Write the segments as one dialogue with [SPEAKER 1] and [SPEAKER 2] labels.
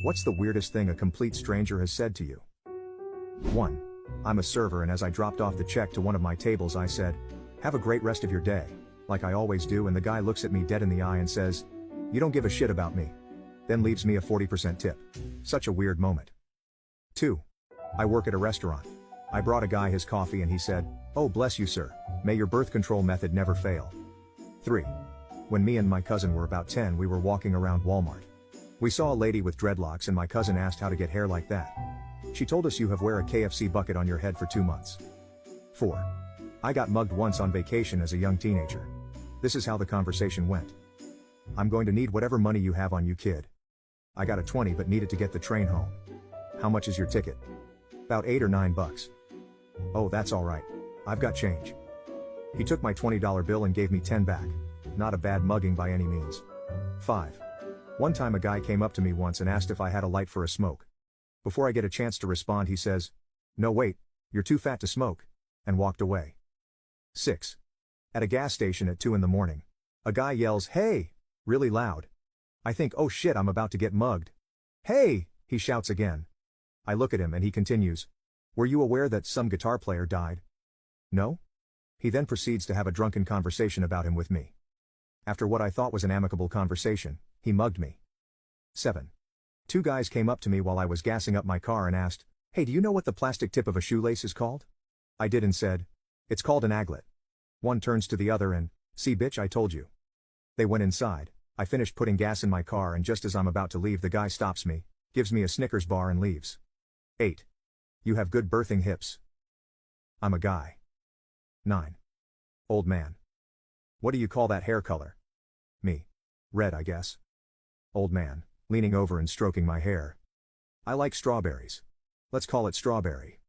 [SPEAKER 1] What's the weirdest thing a complete stranger has said to you? 1. I'm a server and as I dropped off the check to one of my tables I said, "Have a great rest of your day," like I always do, and the guy looks at me dead in the eye and says, "You don't give a shit about me." Then leaves me a 40% tip. Such a weird moment. 2. I work at a restaurant. I brought a guy his coffee and he said, "Oh bless you sir, may your birth control method never fail." 3. When me and my cousin were about 10 we were walking around Walmart. We saw a lady with dreadlocks and my cousin asked how to get hair like that. She told us you have wear a KFC bucket on your head for 2 months. 4. I got mugged once on vacation as a young teenager. This is how the conversation went. "I'm going to need whatever money you have on you kid. I got a 20 but needed to get the train home. How much is your ticket?" "About $8 or $9. "Oh that's alright. I've got change." He took my $20 bill and gave me 10 back. Not a bad mugging by any means. 5. One time a guy came up to me once and asked if I had a light for a smoke. Before I get a chance to respond he says, "No wait, you're too fat to smoke," and walked away. 6. At a gas station at 2 in the morning. A guy yells, "Hey!" really loud. I think, oh shit, I'm about to get mugged. "Hey!" he shouts again. I look at him and he continues, "Were you aware that some guitar player died?" "No?" He then proceeds to have a drunken conversation about him with me. After what I thought was an amicable conversation, he mugged me. 7. 2 guys came up to me while I was gassing up my car and asked, "Hey, do you know what the plastic tip of a shoelace is called?" I did and said, "It's called an aglet." One turns to the other and, "See bitch, I told you." They went inside. I finished putting gas in my car and just as I'm about to leave the guy stops me, gives me a Snickers bar and leaves. 8. You have good birthing hips. I'm a guy. 9. Old man. What do you call that hair color? Me. Red I guess. Old man, leaning over and stroking my hair. I like strawberries. Let's call it strawberry.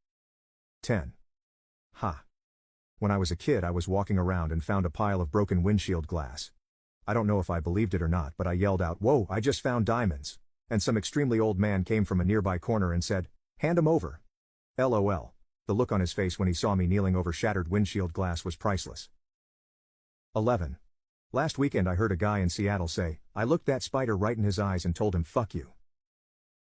[SPEAKER 1] 10. Ha. When I was a kid I was walking around and found a pile of broken windshield glass. I don't know if I believed it or not but I yelled out, "Whoa, I just found diamonds," and some extremely old man came from a nearby corner and said, "Hand 'em over." LOL. The look on his face when he saw me kneeling over shattered windshield glass was priceless. 11. Last weekend I heard a guy in Seattle say, "I looked that spider right in his eyes and told him fuck you."